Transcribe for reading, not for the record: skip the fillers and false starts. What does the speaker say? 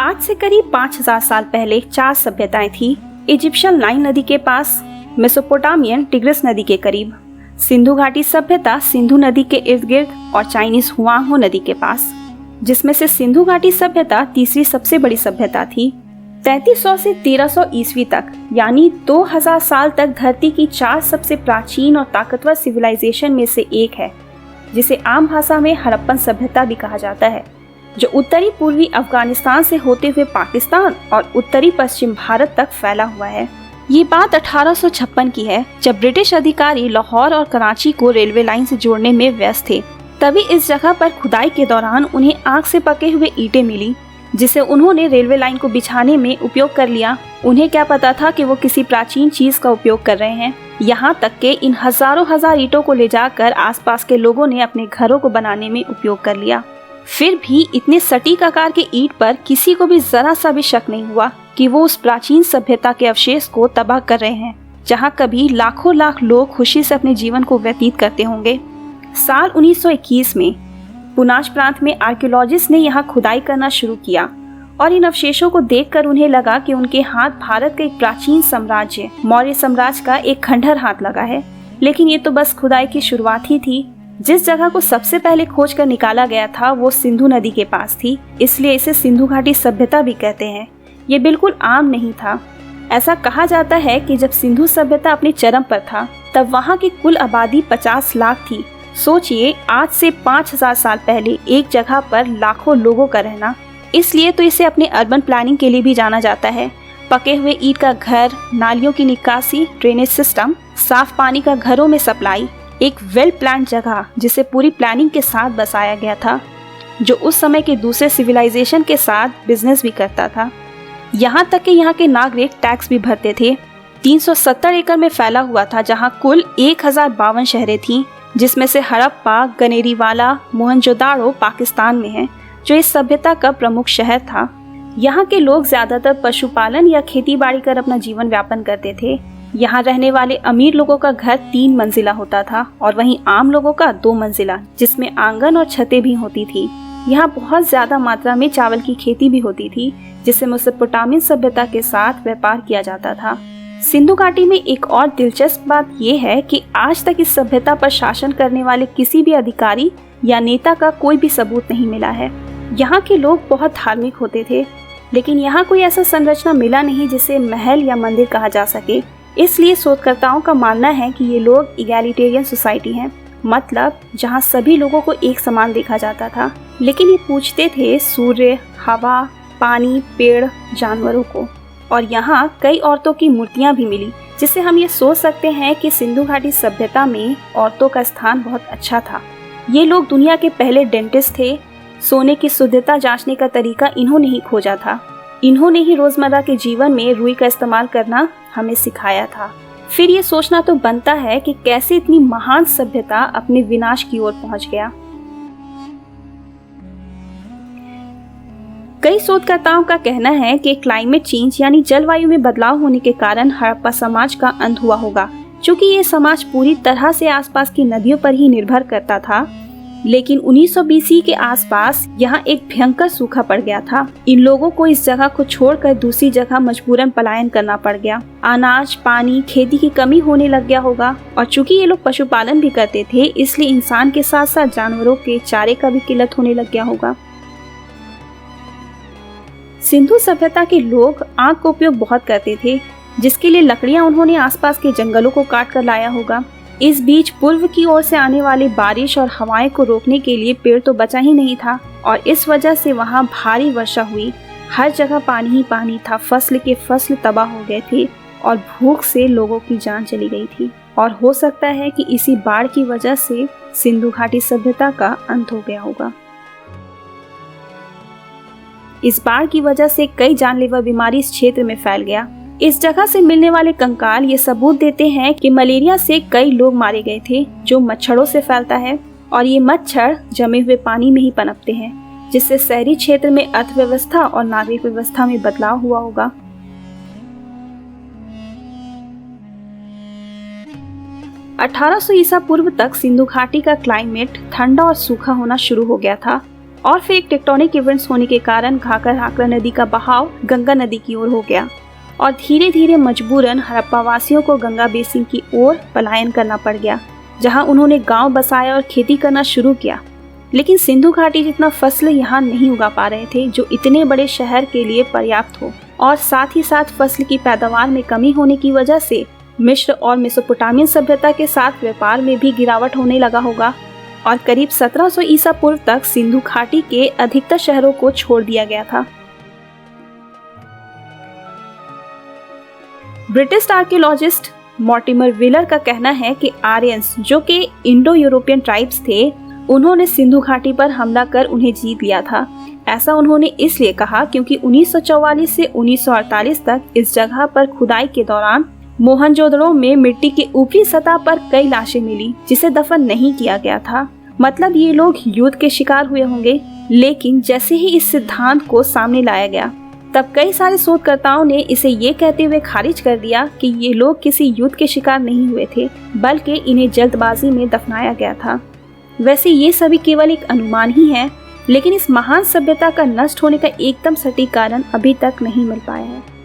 आज से करीब 5000 साल पहले 4 सभ्यताएं थी। इजिप्शियन नाइल नदी के पास, मेसोपोटामियन टिग्रिस नदी के करीब, सिंधु घाटी सभ्यता सिंधु नदी के इर्द गिर्द और चाइनीज हुआंगहो नदी के पास, जिसमें से सिंधु घाटी सभ्यता तीसरी सबसे बड़ी सभ्यता थी। 3300 से 1300 ईस्वी तक यानी 2000 साल तक धरती की 4 सबसे प्राचीन और ताकतवर सिविलाइजेशन में से एक है, जिसे आम भाषा में हड़प्पन सभ्यता भी कहा जाता है, जो उत्तरी पूर्वी अफगानिस्तान से होते हुए पाकिस्तान और उत्तरी पश्चिम भारत तक फैला हुआ है। ये बात 1856 की है, जब ब्रिटिश अधिकारी लाहौर और कराची को रेलवे लाइन से जोड़ने में व्यस्त थे। तभी इस जगह पर खुदाई के दौरान उन्हें आग से पके हुए ईंटें मिली, जिसे उन्होंने रेलवे लाइन को बिछाने में उपयोग कर लिया। उन्हें क्या पता था कि वो किसी प्राचीन चीज का उपयोग कर रहे हैं। यहाँ तक कि इन हजारों हजार ईंटों को ले जाकर आसपास के लोगों ने अपने घरों को बनाने में उपयोग कर लिया। फिर भी इतने सटीक आकार के ईंट पर किसी को भी जरा सा भी शक नहीं हुआ कि वो उस प्राचीन सभ्यता के अवशेष को तबाह कर रहे हैं, जहाँ कभी लाखों लाख लोग खुशी से अपने जीवन को व्यतीत करते होंगे। साल 1921 में पुनाच प्रांत में आर्कियोलॉजिस्ट ने यहाँ खुदाई करना शुरू किया और इन अवशेषों को देखकर उन्हें लगा कि उनके हाथ भारत का एक प्राचीन साम्राज्य मौर्य साम्राज्य का एक खंडहर हाथ लगा है। लेकिन ये तो बस खुदाई की शुरुआत ही थी। जिस जगह को सबसे पहले खोज कर निकाला गया था वो सिंधु नदी के पास थी, इसलिए इसे सिंधु घाटी सभ्यता भी कहते हैं। ये बिल्कुल आम नहीं था। ऐसा कहा जाता है कि जब सिंधु सभ्यता अपने चरम पर था तब वहाँ की कुल आबादी 50 लाख थी। सोचिए, आज से 5000 साल पहले एक जगह पर लाखों लोगों का रहना। इसलिए तो इसे अपने अर्बन प्लानिंग के लिए भी जाना जाता है। पके हुए ईंट का घर, नालियों की निकासी, ड्रेनेज सिस्टम, साफ पानी का घरों में सप्लाई, एक वेल प्लान जगह जिसे पूरी प्लानिंग के साथ बसाया गया था, जो उस समय के दूसरे सिविलाइजेशन के साथ बिजनेस भी करता था। यहाँ तक कि यहाँ के नागरिक टैक्स भी भरते थे। 370 एकड़ में फैला हुआ था, जहाँ कुल 1052 शहरें थीं, जिसमें से हड़प्पा, गनेरीवाला, मोहनजोदाड़ो पाकिस्तान में है, जो इस सभ्यता का प्रमुख शहर था। यहाँ के लोग ज्यादातर पशुपालन या खेती बाड़ी कर अपना जीवन व्यापन करते थे। यहाँ रहने वाले अमीर लोगों का घर 3 मंजिला होता था और वहीं आम लोगों का 2 मंजिला, जिसमें आंगन और छतें भी होती थी। यहाँ बहुत ज्यादा मात्रा में चावल की खेती भी होती थी, जिससे मेसोपोटामियन सभ्यता के साथ व्यापार किया जाता था। सिंधु घाटी में एक और दिलचस्प बात यह है कि आज तक इस सभ्यता पर शासन करने वाले किसी भी अधिकारी या नेता का कोई भी सबूत नहीं मिला है। यहाँ के लोग बहुत धार्मिक होते थे, लेकिन यहाँ कोई ऐसा संरचना मिला नहीं जिसे महल या मंदिर कहा जा सके। इसलिए शोधकर्ताओं का मानना है कि ये लोग इगैलिटेरियन सोसाइटी हैं, मतलब जहाँ सभी लोगों को एक समान देखा जाता था। लेकिन ये पूछते थे सूर्य, हवा, पानी, पेड़, जानवरों को। और यहाँ कई औरतों की मूर्तियाँ भी मिली, जिससे हम ये सोच सकते हैं कि सिंधु घाटी सभ्यता में औरतों का स्थान बहुत अच्छा था। ये लोग दुनिया के पहले डेंटिस्ट थे। सोने की शुद्धता जांचने का तरीका इन्होंने ही खोजा था। इन्होंने ही रोजमर्रा के जीवन में रुई का इस्तेमाल करना हमें सिखाया था। फिर ये सोचना तो बनता है कि कैसे इतनी महान सभ्यता अपने विनाश की ओर पहुंच गया। कई शोधकर्ताओं का कहना है कि क्लाइमेट चेंज यानी जलवायु में बदलाव होने के कारण हड़प्पा समाज का अंत हुआ होगा, क्योंकि ये समाज पूरी तरह से आसपास की नदियों पर ही निर्भर करता था। लेकिन 1900 BC के आसपास यहाँ एक भयंकर सूखा पड़ गया था। इन लोगों को इस जगह को छोड़कर दूसरी जगह मजबूरन पलायन करना पड़ गया। अनाज, पानी, खेती की कमी होने लग गया होगा, और चूंकि ये लोग पशुपालन भी करते थे, इसलिए इंसान के साथ साथ जानवरों के चारे का भी किल्लत होने लग गया होगा। सिंधु सभ्यता के लोग आग का उपयोग बहुत करते थे, जिसके लिए लकड़ियां उन्होंने आसपास के जंगलों को काट कर लाया होगा। इस बीच पूर्व की ओर से आने वाली बारिश और हवाएं को रोकने के लिए पेड़ तो बचा ही नहीं था, और इस वजह से वहां भारी वर्षा हुई। हर जगह पानी ही पानी था। फसल के फसल तबाह हो गए थे और भूख से लोगों की जान चली गई थी। और हो सकता है कि इसी बाढ़ की वजह से सिंधु घाटी सभ्यता का अंत हो गया होगा। इस बाढ़ की वजह से कई जानलेवा बीमारी इस क्षेत्र में फैल गया। इस जगह से मिलने वाले कंकाल ये सबूत देते हैं कि मलेरिया से कई लोग मारे गए थे, जो मच्छरों से फैलता है, और ये मच्छर जमे हुए पानी में ही पनपते हैं, जिससे शहरी क्षेत्र में अर्थव्यवस्था और नागरिक व्यवस्था में बदलाव हुआ होगा। 1800 ईसा पूर्व तक सिंधु घाटी का क्लाइमेट ठंडा और सूखा होना शुरू हो गया था। और फिर एक टेक्टोनिक इवेंट्स होने के कारण घाघर हाकरा नदी का बहाव गंगा नदी की ओर हो गया और धीरे धीरे मजबूरन हड़प्पा वासियों को गंगा बेसिन की ओर पलायन करना पड़ गया, जहां उन्होंने गांव बसाया और खेती करना शुरू किया। लेकिन सिंधु घाटी जितना फसल यहाँ नहीं उगा पा रहे थे जो इतने बड़े शहर के लिए पर्याप्त हो, और साथ ही साथ फसल की पैदावार में कमी होने की वजह से मिस्र और मेसोपोटामियन सभ्यता के साथ व्यापार में भी गिरावट होने लगा होगा और करीब 1700 ईसा पूर्व तक सिंधु घाटी के अधिकतर शहरों को छोड़ दिया गया था। ब्रिटिश आर्कियोलॉजिस्ट मॉर्टिमर व्हीलर का कहना है कि आर्यंस जो कि इंडो यूरोपियन ट्राइब्स थे, उन्होंने सिंधु घाटी पर हमला कर उन्हें जीत लिया था। ऐसा उन्होंने इसलिए कहा क्योंकि 1944 से 1948 तक इस जगह पर खुदाई के दौरान मोहनजोदड़ो में मिट्टी के ऊपरी सतह पर कई लाशें मिली जिसे दफन नहीं किया गया था। मतलब ये लोग युद्ध के शिकार हुए होंगे। लेकिन जैसे ही इस सिद्धांत को सामने लाया गया तब कई सारे शोधकर्ताओं ने इसे ये कहते हुए खारिज कर दिया कि ये लोग किसी युद्ध के शिकार नहीं हुए थे, बल्कि इन्हें जल्दबाजी में दफनाया गया था। वैसे ये सभी केवल एक अनुमान ही है, लेकिन इस महान सभ्यता का नष्ट होने का एकदम सटीक कारण अभी तक नहीं मिल पाया है।